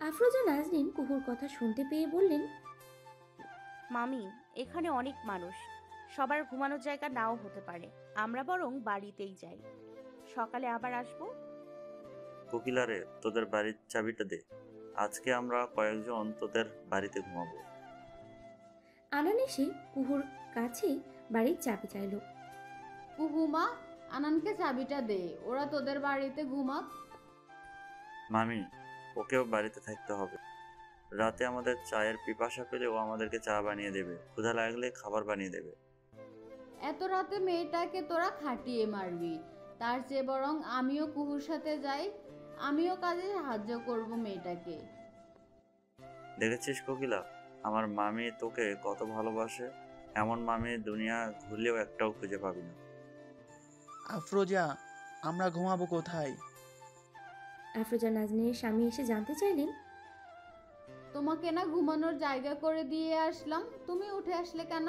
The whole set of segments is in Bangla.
আফরোজা নাজনীন কুহুর কথা শুনতে পেয়ে বললেন, মামি, এখানে অনেক মানুষ, সবার ঘুমানোর জায়গা নাও হতে পারে। আমরা বরং বাড়িতেই যাই, সকালে আবার আসবো। কোকিলারে, তোদের বাড়ির চাবিটা দে। আজকে আমরা কয়েকজন তোদের বাড়িতে ঘুমাবো। আনান এসে কুহুর কাছে বাড়ির চাবি চাইল। কুহুমা, আনানকে চাবিটা দে, ওরা তোদের বাড়িতে ঘুমাক। মামি, ওকেও বাড়িতে থাকতে হবে। রাতে আমাদের চায়ের পিপাসা পেলে ও আমাদেরকে চা বানিয়ে দেবে, ক্ষুধা লাগলে খাবার বানিয়ে দেবে। এত রাতে মেয়েটাকে তোরা খাটিয়ে মারবি, তার চেয়ে বরং আমিও কুহুর সাথে যাই, আমিও কাজে সাহায্য করব মেয়েটাকে। দেখেছিস কোকিলা, আমার মামি তোকে কত ভালোবাসে। এমন মামি দুনিয়া ঘুরলেও একটাও খুঁজে পাবি না। আফরোজা, আমরা ঘুমাবো কোথায়? আফরোজা নাজনীনের স্বামী এসে জানতে চাইলেন, তোমাকে না ঘুমানোর জায়গা করে দিয়ে আসলাম, তুমি উঠে আসলে কেন?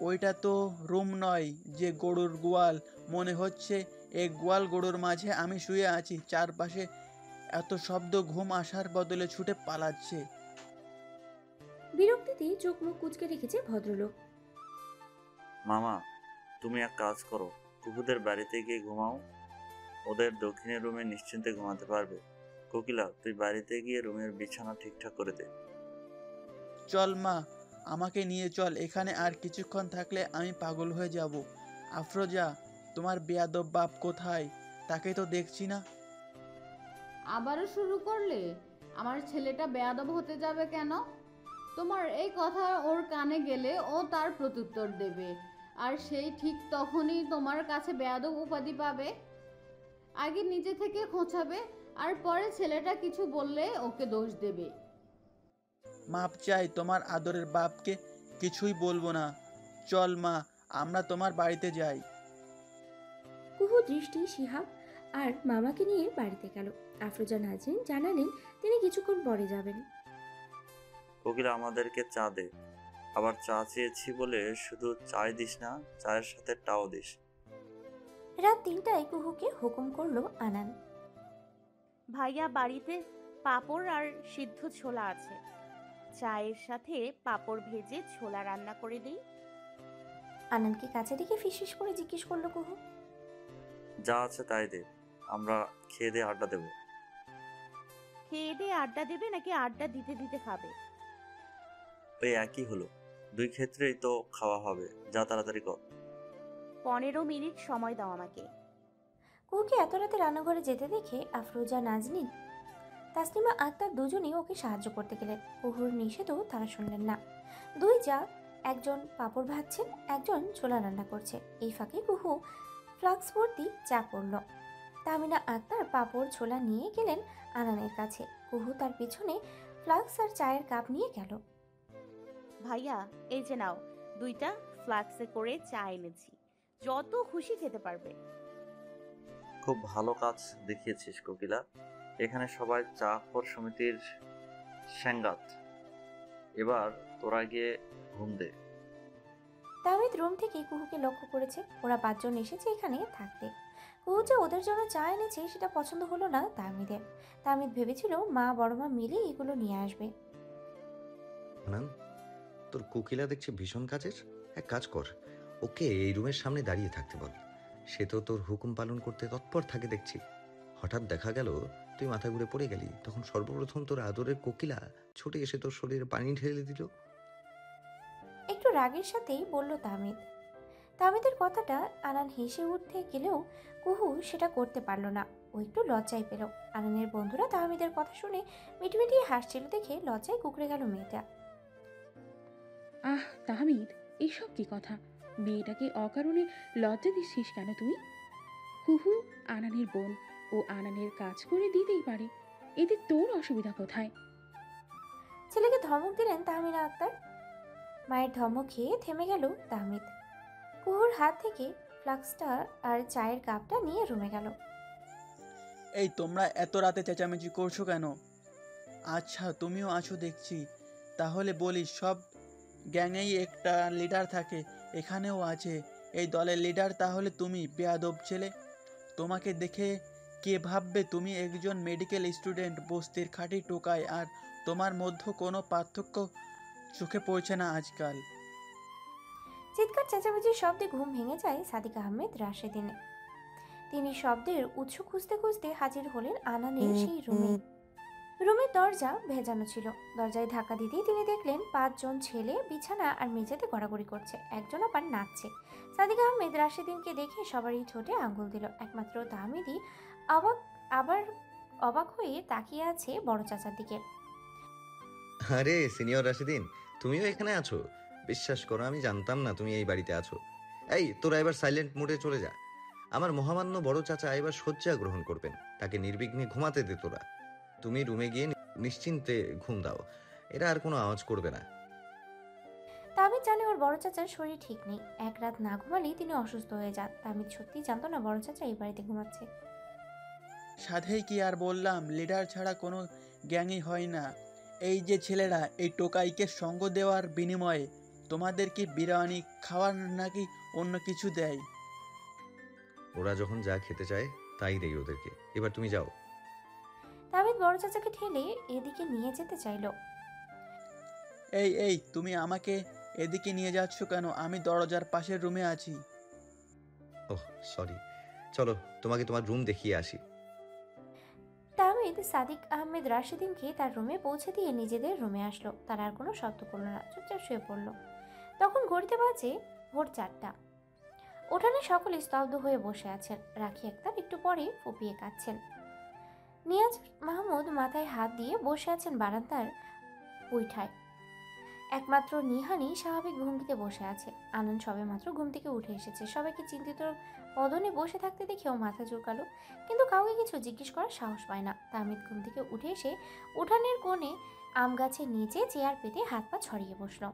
ওইটা তো রুম নয় যে গরুর গোয়াল, মনে হচ্ছে এক গোয়াল গরুর মাঝে আমি শুয়ে আছি, চারপাশে এত শব্দ, ঘুম আসার বদলে ছুটে পালাচ্ছে। বিরক্তিতে চোখ মুখ কুঁচকে রেখেছে ভদ্রলোক। মামা, তুমি এক কাজ করো, কুকুদের বাড়িতে গিয়ে ঘুমাও। ওদের দক্ষিণের রুমে নিশ্চিন্তে ঘুমাতে পারবে। কোকিলা, তুই বাড়িতে গিয়ে রুমের বিছানা ঠিকঠাক করে দে। চল মা, আমাকে নিয়ে চল, এখানে আর কিছুক্ষণ থাকলে আমি পাগল হয়ে যাব। আফরোজা, তোমার বেয়াদব বাপ কোথায়? তাকে তো দেখছি না। আবারও শুরু করলে? আমার ছেলেটা বেয়াদব হতে যাবে কেন? তোমার এই কথা ওর কানে গেলে ও তার প্রত্যুত্তর দেবে, আর সেই ঠিক তখনই তোমার কাছে বেয়াদব উপাধি পাবে। আগে নিজে থেকে খোঁচাবে, আর পরে ছেলেটা কিছু বললে ওকে দোষ দেবে। মাপ চাই তোমার আদরের বাপকে, কিছুই বলবো না। চল মা, আমরা তোমার বাড়িতে যাই। কুহু দৃষ্টি শিহাব আর মামাকে নিয়ে বাড়িতে গেল। আফরোজা নাজনীন জানালেন তিনি কিছুক্ষণ পরে যাবেন। কোকিলা, আমাদেরকে চা দে। আবার চা চেয়েছি বলে শুধু চাই দিস না, চায়ের সাথে টাও দিস। রাত 3টায় কুহুকে হুকুম করলো আনান। ভাইয়া, বাড়িতে পাঁপড় আর সিদ্ধ ছোলা আছে, চায়ের সাথে পাঁপড় ভেজে ছোলা রান্না করে দিই। আনানকে কাছে ডেকে ফিসফিস করে জিজ্ঞেস করলো কুহু, যা আছে তাই দে, আমরা খেয়ে দিয়ে আড্ডা দেবো। খেয়ে দিয়ে আড্ডা দেবে নাকি আড্ডা দিতে দিতে খাবে? ওই একই হলো, দুই ক্ষেত্রেই তো খাওয়া হবে। যা তাড়াতাড়ি কর। 15 মিনিট সময় দাও আমাকে। কুহুকে এত রাতে রান্নাঘরে যেতে দেখে আফরোজা নাজনীন তাসলিমা আক্তার দুজনেই ওকে সাহায্য করতে গেলেন। কুহুর নিষেধও তারা শুনলেন না। দুই যা, একজন পাঁপড় ভাজছেন, একজন ছোলা রান্না করছে। এই ফাঁকে কুহু ফ্লাক্স ভর্তি চা করলো। তাহমিনা আক্তার পাঁপড় ছোলা নিয়ে গেলেন আনানের কাছে। কুহু তার পিছনে ফ্লাক্স আর চায়ের কাপ নিয়ে গেল। ভাইয়া, এই যে নাও, 2টা ফ্লাক্সে করে চা এনেছি, যত খুশি খেতে পারবে। খুব ভালো কাজ দেখিয়েছিস কোকিলা। এখানে সবাই চাকর সমিতির সাঙ্গাত। এবার তোরা গিয়ে ঘুম দে। তাহমিদ রুম থেকে কুহুকে লক্ষ্য করেছে। ওরা 5জন এসেছে এখানে থাকতে। কুহু যে ওদের জন্য চা এনেছে সেটা পছন্দ হলো না তাহমিদের। তাহমিদ ভেবেছিল মা বড় মা মিলে এগুলো নিয়ে আসবে। আনান, তোর কোকিলা দেখছি ভীষণ কাজের। এক কাজ কর, ওকে এই রুমের সামনে দাঁড়িয়ে থাকতে বল। সে তো তোর হুকুম পালন করতে তৎপর থাকে দেখছি। হঠাৎ দেখা গেল তুই মাথা ঘুরে পড়ে গেলি, তখন সর্বপ্রথম তোর আদরের কোকিলা ছুটে এসে তোর শরীরে পানি ঢেলে দিল। একটু রাগের সাথেই বলল তাহমিদ। তাহমিদের কথাটা আনান হেসে উঠতে গেলেও কুহু সেটা করতে পারল না। ও একটু লজ্জায় পেল। আনানের বন্ধুরা তাহমিদের কথা শুনে মিটমিটিয়ে হাসছিল দেখে লজ্জায় কুকড়ে গেল মেয়েটা। আহ তাহমিদ, এসব কি কথা? মেয়েটাকে অকারণে লজ্জা দিচ্ছিস কেন তুই? হুহু আনানের বোন, ও আনানের কাজ করে দিতেই পারে, এতে তোর অসুবিধা কোথায়? ছেলেকে ধমক দিলেন তাহমিনা আক্তার। মায়ের ধমক খেয়ে থেমে গেল তাহমিদ। কুহুর হাত থেকে ফ্লাক্সটা আর চায়ের কাপটা নিয়ে রুমে গেল। এই তোমরা এত রাতে চেঁচামেচি করছো কেন? আচ্ছা, তুমিও আছো দেখছি। তাহলে বলি, সব গ্যাংয়েই একটা লিডার থাকে, এখানেও আছে। এই দলের লিডার তাহলে তুমি, বেয়াদব ছেলে। তোমাকে দেখে কে ভাববে তুমি একজন মেডিকেল স্টুডেন্ট, বস্তির খাঁটি টোকাই, আর তোমার মধ্যে কোনো পার্থক্য চোখে পড়ছে না আজকাল। চিৎকার চেঁচামেচির শব্দে ঘুম ভেঙে যায় সাদিক আহমেদ রাশেদিনে। তিনি শব্দের উৎস খুঁজতে খুঁজতে হাজির হলেন আনানের সেই রুমে। রুমের দরজা ভেজানো ছিল। দরজায় ধাক্কা দিতেই তিনি দেখলেন 5 জন ছেলে বিছানা আর মেঝেতে গড়াগড়ি করছে, একজন আবার নাচছে। সাদিক আহমেদ রাশেদিনকে দেখে সবারই ঠোঁটে আঙ্গুল দিল। একমাত্র তাহমিদই আবার অবাক হয়ে তাকিয়ে আছে বড় চাচার দিকে। আরে সিনিয়র রাশিদিন, তুমিও এখানে আছো? বিশ্বাস করো, আমি জানতাম না তুমি এই বাড়িতে আছো। এই তোরা এবার সাইলেন্ট মোডে চলে যা। আমার মহামান্য বড় চাচা এবার শয্যা গ্রহণ করবেন, তাকে নির্বিঘ্নে ঘুমাতে দে তোরা। তুমি রুমে গিয়ে নিশ্চিন্তে ঘুম দাও, এরা আর কোনো আওয়াজ করবে না। তাহমিদ জানে ওর বড় চাচার শরীর ঠিক নেই। এক রাত না ঘুমালেই তিনি অসুস্থ হয়ে যান। তাহমিদ সত্যিই জানতো না বড় চাচা এই বাড়িতে ঘুমাচ্ছে। সাধেই কি আর বললাম, লিডার ছাড়া কোনো গ্যাংই হয় না। এই যে ছেলেরা এই টোকাইকে সঙ্গ দেওয়ার বিনিময়ে তোমাদের কি বিরিয়ানি খাওয়ার নাকি অন্য কিছু দেয়? ওরা যখন যা খেতে চায় তাই দেই ওদেরকে। এবার তুমি যাও। তাহমিদ বড় চাচাকে ঠেলে এদিকে নিয়ে যেতে চাইল। এই এই তুমি আমাকে এদিকে নিয়ে যাচ্ছ কেন? আমি দরজার পাশের রুমে আছি। ওহ সরি, চলো তোমাকে তোমার রুম দেখিয়ে আসি। তাহমিদ সাদিক আহমেদ রাশেদিনকে তার রুমে পৌঁছে দিয়ে নিজেদের রুমে আসলো। তার আর কোনো শব্দ করলো না, চুপচাপ শুয়ে পড়লো। তখন ঘড়িতে বাজে ভোর 4টা। উঠানে সকলে স্তব্ধ হয়ে বসে আছেন। রাখি আক্তার একটু পরে ফুপিয়ে কাঁদছেন। নিয়াজ মাহমুদ মাথায় হাত দিয়ে বসে আছেন বারান্দার উইঠায়। একমাত্র নিহানি স্বাভাবিক ভঙ্গিতে বসে আছে। আনন্দ সবে মাত্র ঘুম থেকে উঠে এসেছে। সবাইকে চিন্তিত বদনে বসে থাকতে দেখেও মাথা চুলকালো, কিন্তু কাউকে কিছু জিজ্ঞেস করার সাহস পায় না। তাহমিদ ঘুম থেকে উঠে এসে উঠানের কোণে আম গাছের নিচে চেয়ার পেতে হাত পা ছড়িয়ে বসলো।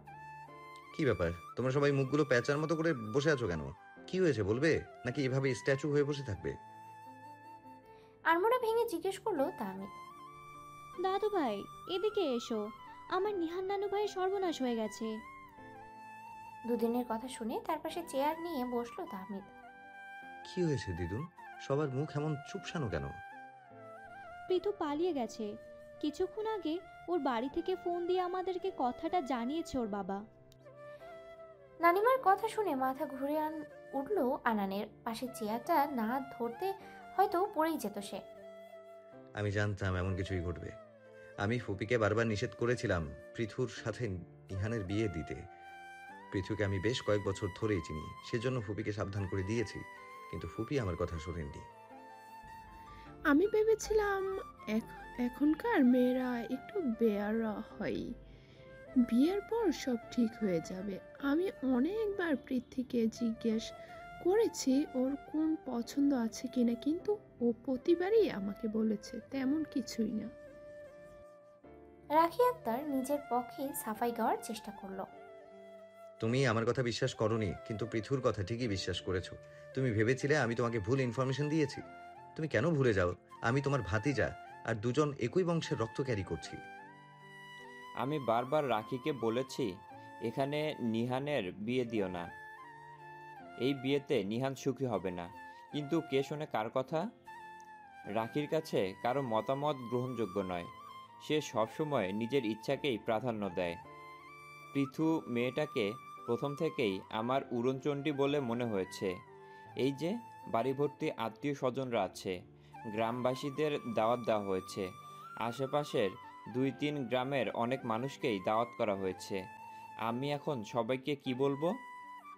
কি ব্যাপার, তোমরা সবাই মুখগুলো প্যাঁচার মতো করে বসে আছো কেন? কি হয়েছে বলবে, নাকি এভাবে স্ট্যাচু হয়ে বসে থাকবে? আড়মোড়া ভেঙে জিজ্ঞেস করলো তাহমিদ। দাদু ভাই এদিকে এসো, আমার নিহান নানু ভাইয়ের সর্বনাশ হয়ে গেছে। দুদিনের কথা শুনে তার পাশে চেয়ার নিয়ে বসলো তাহমিদ। কি হয়েছে দিদুন, সবার মুখ এমন চুপসানো কেন? পৃথু পালিয়ে গেছে। কিছুক্ষণ আগে ওর বাড়ি থেকে ফোন দিয়ে আমাদেরকে কথাটা জানিয়েছে ওর বাবা। নানিমার কথা শুনে মাথা ঘুরে উঠলো আনানের। পাশে চেয়ারটা না ধরতে হয়তো পড়েই যেত সে। আমি জানতাম এমন কিছুই ঘটবে। আমি ফুপিকে বারবার নিষেধ করেছিলাম পৃথুর সাথে নিহানের বিয়ে দিতে। পৃথুকে আমি বেশ কয়েক বছর ধরেই চিনি, সেজন্য ফুপিকে সাবধান করে দিয়েছি, কিন্তু ফুপি আমার কথা শোনেননি। আমি ভেবেছিলাম এখনকার মেয়েরা একটু বেয়ারা হয়, বিয়ের পর সব ঠিক হয়ে যাবে। আমি অনেকবার পৃথ্বীকে জিজ্ঞেস করেছি ওর কোন পছন্দ আছে কিনা, কিন্তু ও প্রতিবারই আমাকে বলেছে তেমন কিছুই না। রাখি আক্তার নিজের পক্ষে সাফাই গাওয়ার চেষ্টা করলো। তুমি আমার কথা বিশ্বাস করোনি, কিন্তু পৃথুর কথা ঠিকই বিশ্বাস করেছো। তুমি ভেবেছিলে আমি তোমাকে ভুল ইনফরমেশন দিয়েছি। তুমি কেন ভুলে যাও আমি তোমার ভাতিজা, আর দুজন একই বংশের রক্ত ক্যারি করছি। আমি বারবার রাখিকে বলেছি এখানে নিহানের বিয়ে দিও না, এই বিয়েতে নিহান সুখী হবে না, কিন্তু কে শোনে কার কথা? রাখির কাছে কারো মতামত গ্রহণযোগ্য নয়। সে সবসময় নিজের ইচ্ছাকেই প্রাধান্য দেয়। পৃথু মেয়েটাকে প্রথম থেকেই আমার উড়নচণ্ডী বলে মনে হয়েছে। এই যে বাড়ি ভর্তি আত্মীয় স্বজনরা আছে, গ্রামবাসীদের দাওয়াত দেওয়া হয়েছে, আশেপাশের 2-3 গ্রামের অনেক মানুষকেই দাওয়াত করা হয়েছে। আমি এখন সবাইকে কি বলবো?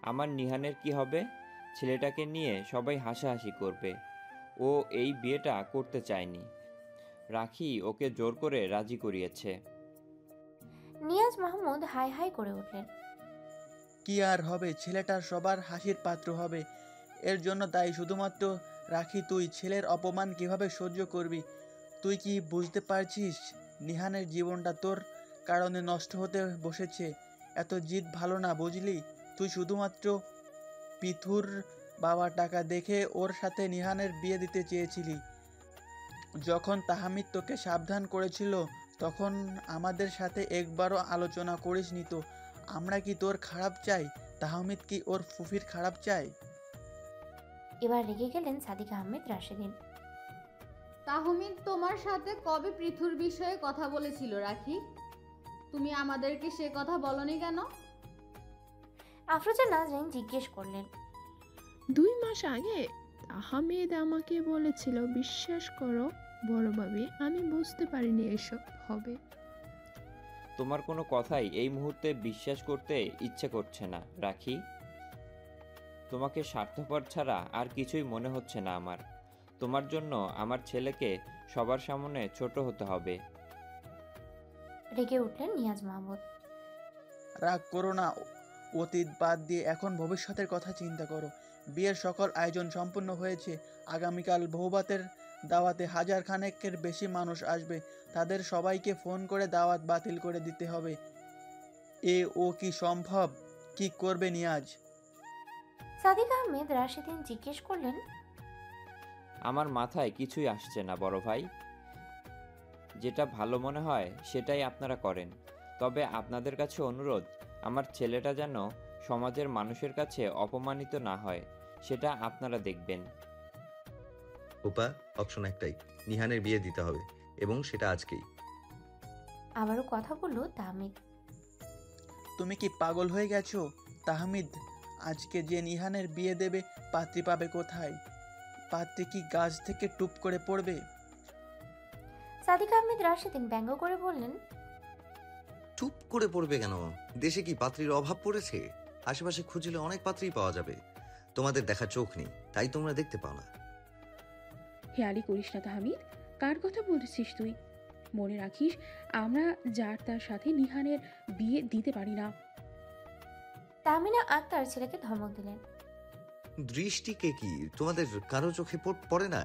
আমার নিহানের কি হবে? ছেলেটাকে নিয়ে সবাই হাসাহাসি করবে। ও এই বিয়েটা করতে চায়নি, রাখি ওকে জোর করে রাজি করিয়েছে। নিয়াজ মাহমুদ হাই হাই করে উঠলেন। কি আর হবে, ছেলেটার সবার হাসির পাত্র হবে। এর জন্য তাই শুধুমাত্র রাখি, তুই ছেলের অপমান কিভাবে সহ্য করবি? তুই কি বুঝতে পারছিস নিহানের জীবনটা তোর কারণে নষ্ট হতে বসেছে? এত জিদ ভালো না, বুঝলি? তুই শুধুমাত্র পৃথুর বাবা টাকা দেখে ওর সাথে নিহানের বিয়ে দিতে চেয়েছিলি। যখন তাহমিদ তোকে সাবধান করেছিল তখন আমাদের সাথে একবারও আলোচনা করিসনি তো। আমরা কি তোর খারাপ চাই? তাহমিদ কি ওর ফুফির খারাপ চাই? এবার রেগে গেলেন সাদিক আহমেদ রাশেদিন। তাহমিদ তোমার সাথে কবে পৃথুর বিষয়ে কথা বলেছিল রাখি? তুমি আমাদেরকে সে কথা বলনি কেন? আফরোজা নাজরিন জিজ্ঞেস করলেন। 2 মাস আগে আহমেদ আমাকে বলেছিল। বিশ্বাস করো বড় ভাবি, আমি বুঝতে পারিনি এসব হবে। তোমার কোনো কথাই এই মুহূর্তে বিশ্বাস করতে ইচ্ছে করছে না রাখি। তোমাকে স্বার্থপর ছাড়া আর কিছুই মনে হচ্ছে না আমার। তোমার জন্য আমার ছেলেকে সবার সামনে ছোট হতে হবে। রেগে উঠলেন নিয়াজ মাহমুদ। রাগ করো না, অতীত বাদ দিয়ে এখন ভবিষ্যতের কথা চিন্তা করো। বিয়ের সকল আয়োজন সম্পূর্ণ হয়েছে। আগামীকাল বহুবাতের দাওয়াতে 1000 খানেকের বেশি মানুষ আসবে। তাদের সবাইকে ফোন করে দাওয়াত বাতিল করে দিতে হবে। ও কি সম্ভব? কি করবে নিয়াজ? সাদিক আহমেদ রাশেদিন জিজ্ঞেস করলেন। আমার মাথায় কিছুই আসছে না বড় ভাই। যেটা ভালো মনে হয় সেটাই আপনারা করেন। তবে আপনাদের কাছে অনুরোধ, আমার ছেলেটা যেন সমাজের মানুষের কাছে অপমানিত না হয়, সেটা আপনারা দেখবেন। উপা, অপশন একটাই, নিহানের বিয়ে দিতে হবে, এবং সেটা আজকেই। আবারও কথা বলল তাহমিদ। তুমি কি পাগল হয়ে গেছো তাহমিদ? আজকে যে নিহানের বিয়ে দেবে, পাত্রী পাবে কোথায়? পাত্রী কি গাছ থেকে টুপ করে পড়বে? সাদিক আহমেদ রাশেদিন ব্যঙ্গ করে বললেন। চুপ করে পড়বে কেন? দেশে কি পাত্রীর অভাব পড়েছে? আশেপাশে খুঁজলে অনেক পাত্রী পাওয়া যাবে। তোমাদের দেখা চোখ নেই, তাই তোমরা দেখতে পাও না। হেয়ালি করিস না তাহমিদ, কার কথা বলছিস তুই? মনে রাখিস, আমরা যার তার সাথে নিহানের বিয়ে দিতে পারি না। তাহমিনা আক্তার ছেলেকে ধমক দিলেন। দৃষ্টিকে কি তোমাদের কারো চোখে পড়ে না?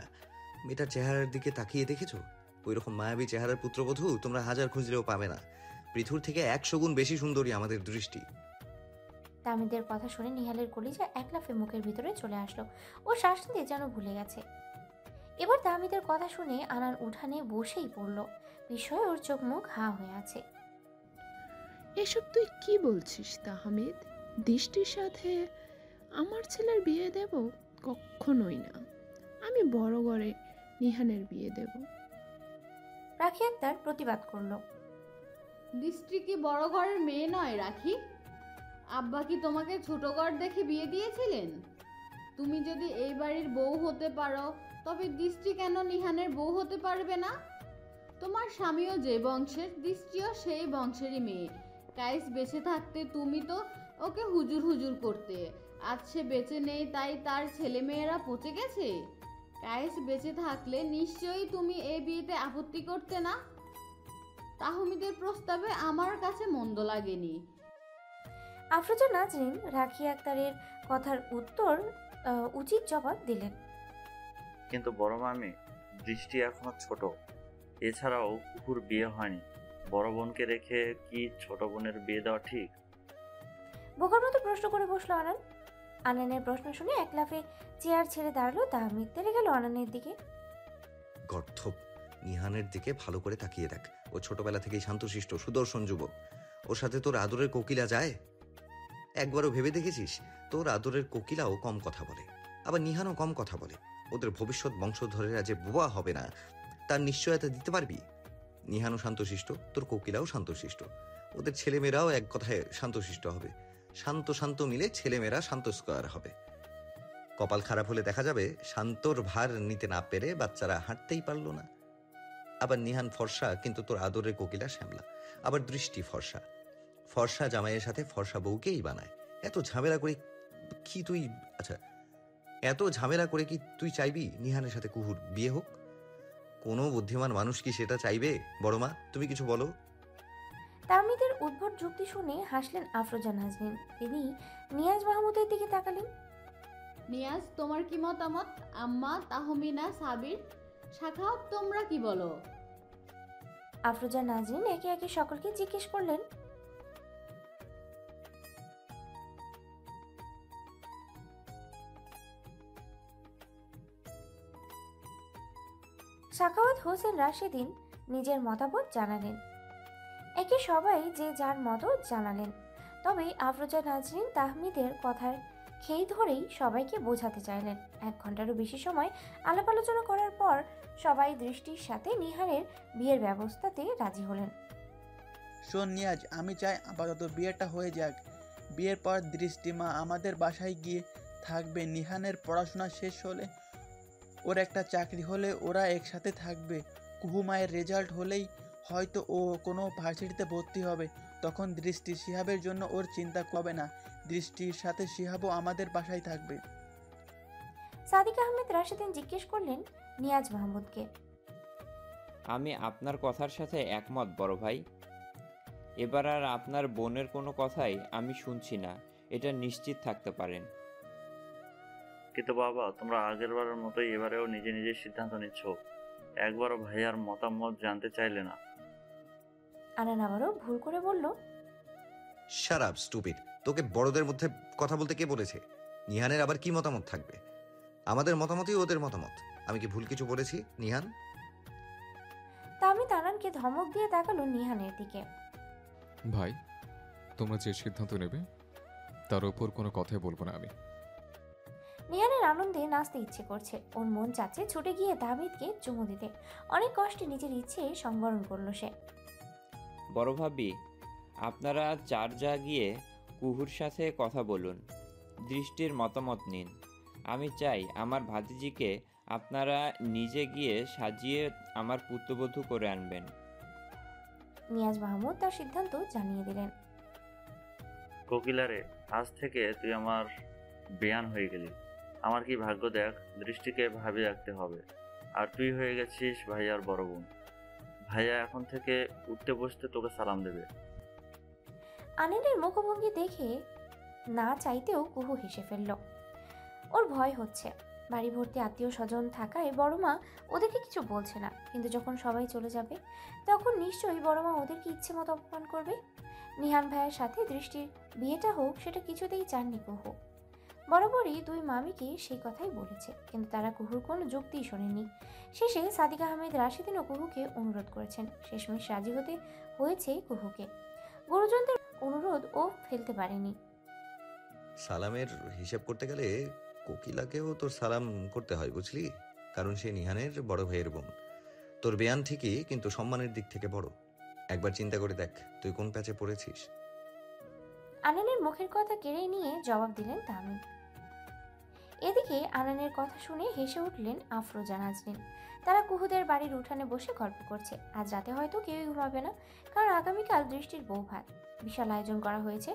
মেয়েটার চেহারার দিকে তাকিয়ে দেখেছো? ওই রকম মায়াবী চেহারার পুত্রবধূ তোমরা 1000 খুঁজলেও পাবে না। পৃথুর থেকে 100 গুণ বেশি সুন্দরী আমাদের দৃষ্টি। তাহমিদের কথা শুনে নিহালের কলিজা এক লাফে মুখের ভিতরে চলে আসলো। ও শ্বাস নিতে যেন ভুলে গেছে। এবার তাহমিদের কথা শুনে আনান উঠানে বসেই পড়ল। বিষয়ে ওর চোখ মুখ হা হয়ে আছে। এসব তুই কি বলছিস তাহমিদ? দৃষ্টির সাথে আমার ছেলের বিয়ে দেব? কখনোই না। আমি বড় ঘরে নিহানের বিয়ে দেব। রাখি আক্তার প্রতিবাদ করলো। দৃষ্টি কি বড় ঘরের মেয়ে নয় রাখি? আব্বা কি তোমাকে ছোট ঘর দেখে বিয়ে দিয়েছিলেন? তুমি যদি এই বাড়ির বউ হতে পারো, তবে দৃষ্টি কেন নিহানের বউ হতে পারবে না? তোমার স্বামীও যে বংশের, দৃষ্টিও সেই বংশেরই মেয়ে। কাইস বেঁচে থাকতে তুমি তো ওকে হুজুর হুজুর করতে। আজ সে বেঁচে নেই, তাই তার ছেলে মেয়েরা পচে গেছে। কাইস বেঁচে থাকলে নিশ্চয়ই তুমি এই বিয়েতে আপত্তি করতে না। তাহমিদের প্রস্তাবে আমার কাছে মন্দ লাগেনি। আফরোজা নাজরিন রাখি আক্তারের কথার উত্তর উচিত জবাব দিলেন। কিন্তু বড় মামি, দৃষ্টি এখনো ছোট। এছাড়াও কুকুর বিয়ে হয়নি। বড় বোনকে রেখে কি ছোট বোনের বিয়ে দেওয়া ঠিক? বোকার মতো প্রশ্ন করে বসলো আনান। আনানের প্রশ্ন শুনে এক লাফে চেয়ার ছেড়ে দাঁড়ালো তাহমিদ। তেড়ে গেল আনানের দিকে। গর্ধব, নিহানের দিকে ভালো করে তাকিয়ে দেখ। ও ছোটবেলা থেকেই শান্তশিষ্ট সুদর্শন যুবক। ওর সাথে তোর আদরের কোকিলা যায়? একবারও ভেবে দেখেছিস? তোর আদরের কোকিলাও কম কথা বলে, আবার নিহানও কম কথা বলে। ওদের ভবিষ্যৎ বংশধরেরা যে বোবা হবে না, তার নিশ্চয়তা দিতে পারবি? নিহানও শান্তশিষ্ট, তোর কোকিলাও শান্তশিষ্ট। ওদের ছেলেমেয়েরাও এক কথায় শান্তশিষ্ট হবে। শান্ত শান্ত মিলে ছেলেমেয়েরা শান্ত স্কয়ার হবে। কপাল খারাপ হলে দেখা যাবে শান্তর ভার নিতে না পেরে বাচ্চারা হাঁটতেই পারলো না। আবার নিহান ফর্সা, কিন্তু তোর আদরের কোকিলা শ্যামলা। আবার দৃষ্টি ফর্সা। ফর্সা জামাইয়ের সাথে ফর্সা বউকেই বানায়। এত ঝামেলা করে কি তুই এত ঝামেলা করে কি তুই চাইবি নিহানের সাথে কুহুর বিয়ে হোক? কোনো বুদ্ধিমান মানুষ কি সেটা চাইবে? বড় মা, তুমি কিছু বলো। তাহমিদের উদ্ভট যুক্তি শুনে হাসলেন আফরোজা নাজরিন। তিনি নিয়াজ মাহমুদের দিকে তাকালেন। নিয়াজ, তোমার কি মতামত? আম্মা, তাহমিনা, সাবির, শাখাওয়াত, তোমরা কি বলো? আফরোজা নাজরিন একে একে সকলকে জিজ্ঞেস করলেন। শাখাওয়াত হোসেন রাশেদিন নিজের মতামত জানালেন। একে সবাই যে যার মত জানালেন। তবে আফরোজা নাজরিন তাহমিদের কথার খেই ধরেই সবাইকে বোঝাতে চাইলেন। 1 ঘন্টারও বেশি সময় আলাপ আলোচনা করার পর সবাই দৃষ্টির সাথে নিহারের বিয়ের ব্যবস্থাতে রাজি হলেন। শোন নিয়াজ, আমি চাই আপাতত বিয়েটা হয়ে যাক। বিয়ের পর দৃষ্টিমা আমাদের বাসায় গিয়ে থাকবে। নিহানের পড়াশোনা শেষ হলে, ওর একটা চাকরি হলে ওরা একসাথে থাকবে। কুহু মায়ের রেজাল্ট হলেই হয়তো ও কোনো ভার্সিটিতে ভর্তি হবে। তখন দৃষ্টি শিহাবের জন্য ওর চিন্তা করবে না। দৃষ্টির সাথে শিহাবও আমাদের বাসায় থাকবে। সাদিক আহমেদ রাশেদিন জিজ্ঞেস করলেন নিয়াজ মাহমুদকে। আমি আপনার কথার সাথে একমত বড় ভাই। এবার আর আপনার বোনের কোনো কথাই আমি শুনছি না, এটা নিশ্চিত থাকতে পারেন। কিন্তু বাবা, তোমরা আগের বারের মতোই এবারেও নিজে নিজে সিদ্ধান্ত নিচ্ছ, একবারও ভাইয়ার মতামত জানতে চাইলে না। আনান আবারও ভুল করে বলল, শাট আপ স্টুপিড। তোকে বড়দের মধ্যে কথা বলতে কে বলেছে? নিহানের আবার কি মতামত থাকবে? আমাদের মতামতই ওদের মতামত। আমি কি ভুল কিছু বলেছি নিহান? তাহমিদ আনানকে ধমক দিয়ে তাকালো নিহানের দিকে। ভাই, তোমরা যে সিদ্ধান্ত নেবে তার উপর কোনো কথাই বলবো না আমি। নিহানের আনন্দে নাচতে ইচ্ছে করছে। ওর মন চাচ্ছে ছুটে গিয়ে তাহমিদকে চুমু দিতে। অনেক কষ্টে নিজের ইচ্ছে সংবরণ করলো সে। বড় ভাবি, আপনারা যা গিয়ে কুহুর সাথে কথা বলুন, দৃষ্টির মতামত নিন। আমি চাই আমার ভাতিজিকে আপনারা নিজে গিয়ে সাজিয়ে আমার পুত্রবধূ করে আনবেন। নিয়াজ মাহমুদ তার সিদ্ধান্ত জানিয়ে দিলেন। কোকিলারে, আজ থেকে তুই আমার বেয়ান হয়ে গেলি। আমার কি ভাগ্য দেখ, দৃষ্টিকে ভাবি রাখতে হবে। আর তুই হয়ে গেছিস ভাইয়ার বড় বোন। ভাইয়া এখন থেকে উঠতে বসতে তোকে সালাম দেবে। আনানের মুখভঙ্গি দেখে না চাইতেও কুহু হেসে ফেলল। ওর ভয় হচ্ছে। বাড়ি ভর্তি আত্মীয় স্বজন থাকায় বড়মা ওদেরকে কিছু বলছে না, কিন্তু যখন সবাই চলে যাবে তখন নিশ্চয়ই বড়মা ওদেরকে ইচ্ছে মতো অপমান করবে। নিহান ভাইয়ের সাথে দৃষ্টির বিয়েটা হোক, সেটা কিছুতেই চাননি কুহু। বরাবরই দুই মামিকে সেই কথাই বলেছে, কিন্তু তারা কুহুর কোনো যুক্তিই শোনেনি। শেষে সাদিক আহমেদ রাশিদিন ও কুহুকে অনুরোধ করেছেন। শেষমেশ রাজি হতে হয়েছে কুহুকে। গুরুজনদের অনুরোধ ও ফেলতে পারেনি। সালামের হিসেব করতে গেলে কোকিলাকেও তোর সালাম করতে হয়, বুঝলি? কারণ সে নিহানের বড় ভাইয়ের বোন। তোর বেয়ান ঠিকই, কিন্তু সম্মানের দিক থেকে বড়। একবার চিন্তা করে দেখ তুই কোন প্যাচে পড়েছিস। আনানের মুখের কথা কেড়ে নিয়ে জবাব দিলেন তামিম। এদিকে আনানের কথা শুনে হেসে উঠলেন আফরোজা নাজনীন। তারা কুহুদের বাড়ির উঠানে বসে গল্প করছে। আজ রাতে হয়তো কেউই ঘুমাবে না, কারণ আগামীকাল দৃষ্টির বউ ভাত। বিশাল আয়োজন করা হয়েছে।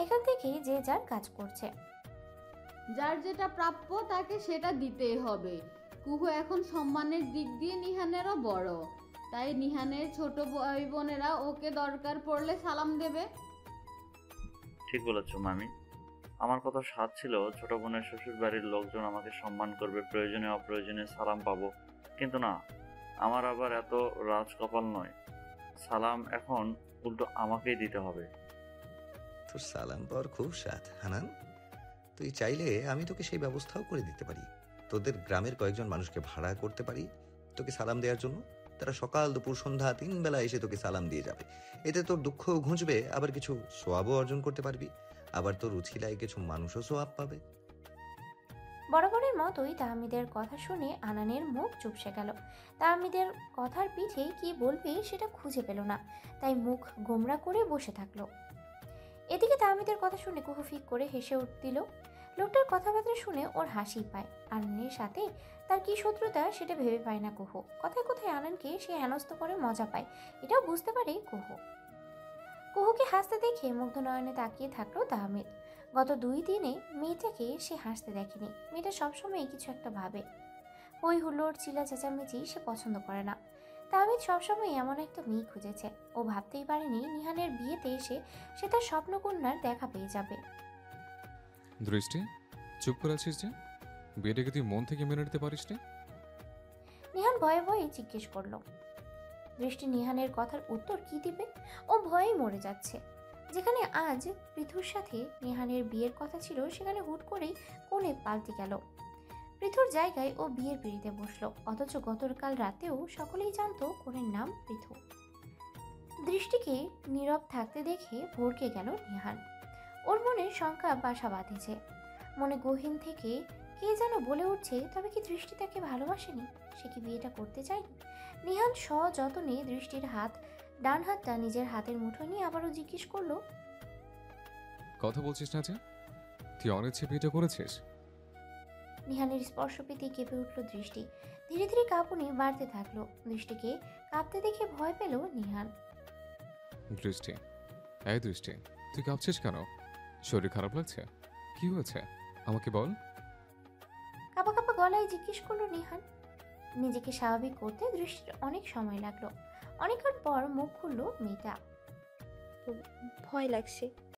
এখান থেকে যে যার কাজ করছে। যার যেটা প্রাপ্য তাকে সেটা দিতেই হবে। কুহু এখন সম্মানের দিক দিয়ে নিহানেরও বড়, তাই নিহানের ছোট ভাই বোনেরা ওকে দরকার পড়লে সালাম দেবে। ঠিক বলেছ মামি। আমার কথা সাধ ছিল ছোট বোনের শ্বশুর বাড়ির লোকজন আমাকে সম্মান করবে, প্রয়োজনে অপ্রয়োজনে সালাম পাবো। কিন্তু না, আমার আবার এত রাজকপাল নয়। সালাম এখন উল্টো আমাকেই দিতে হবে। তোর সালাম পাওয়ার খুব স্বাদ হানান। তুই চাইলে আমি তোকে সেই ব্যবস্থাও করে দিতে পারি। তোদের গ্রামের কয়েকজন মানুষকে ভাড়া করতে পারি তোকে সালাম দেওয়ার জন্য। তারা সকাল দুপুর সন্ধ্যা 3 বেলা এসে তোকে সালাম দিয়ে যাবে। এতে তোর দুঃখ ঘুঁচবে, আবার কিছু সোয়াবও অর্জন করতে পারবি। আবার তোর উছিলায় কিছু মানুষও সোয়াব পাবে। বরাবরের মতোই তাহমিদের কথা শুনে আনানের মুখ চুপসে গেল। তাহমিদের কথার পিঠে কি বলবে সেটা খুঁজে পেল না, তাই মুখ গোমরা করে বসে থাকলো। এদিকে তাহমিদের কথা শুনে কুহু ফিক করে হেসে দিল। লোকটার কথাবার্তা শুনে ওর হাসি পায়। আনানের সাথে তার কি শত্রুতা সেটা ভেবে পায় না কুহু। কথায় কথায় আনানকে সে হেনস্থ করে মজা পায়, এটাও বুঝতে পারে কুহু। কুহুকে হাসতে দেখে মুগ্ধ নয়নে তাকিয়ে থাকলো তাহমিদ। গত 2 দিনে মেয়েটাকে সে হাসতে দেখেনি। মেয়েটা সবসময় কিছু একটা ভাবে। হই হুল্লোড় চিল্লা চেঁচামেচি সে পছন্দ করে না। তাহমিদ সবসময় এমন একটা মেয়ে খুঁজেছে। ও ভাবতেই পারেনি নিহানের বিয়েতে এসে সে তার স্বপ্নকন্যার দেখা পেয়ে যাবে। দৃষ্টি, চুপ করে আছিস যে? বিয়েটাকে তুই মন থেকে মেনে নিতে পারিস না? নিহান ভয়ে ভয়ে জিজ্ঞেস করলো। দৃষ্টি নিহানের কথার উত্তর কি দিবে? ও ভয়েই মরে যাচ্ছে। যেখানে আজ পৃথুর সাথে নিহানের বিয়ের কথা ছিল, সেখানে হুট করেই কোণে পাল্টে গেল। পৃথুর জায়গায় ও বিয়ের পিঁড়িতে বসলো, অথচ গতকাল রাতেও সকলেই জানতো কোণের নাম পৃথু। দৃষ্টিকে নীরব থাকতে দেখে ভড়কে গেল নিহান। ওর মনে শঙ্কা বাসা বাঁধেছে। মনে গহীন থেকে কে যেন বলে উঠছে, তবে কি দৃষ্টি তাকে ভালোবাসেনি? সে কি বিয়েটা করতে চায়নি? নিহান সযত্নে দৃষ্টির ডান হাতটা নিজের হাতের মুঠোয় নিয়ে আবারও জিজ্ঞেস করলো, কথা বলছিস না যে? তুই অনিচ্ছে বিয়েটা করেছিস? নিহানের স্পর্শ পেতে কেঁপে উঠল দৃষ্টি। ধীরে ধীরে কাঁপুনি বাড়তে থাকলো। দৃষ্টিকে কাঁপতে দেখে ভয় পেল নিহান। দৃষ্টি, এই দৃষ্টি, তুই কাঁপছিস কেন? শরীর খারাপ লাগছে? কি হয়েছে আমাকে বল। কাঁপা কাঁপা গলায় জিজ্ঞেস করলো নিহান। নিজেকে স্বাভাবিক করতে দৃষ্টির অনেক সময় লাগলো। অনেকক্ষণ পর মুখ খুললো মেয়েটা। ভয় লাগছে।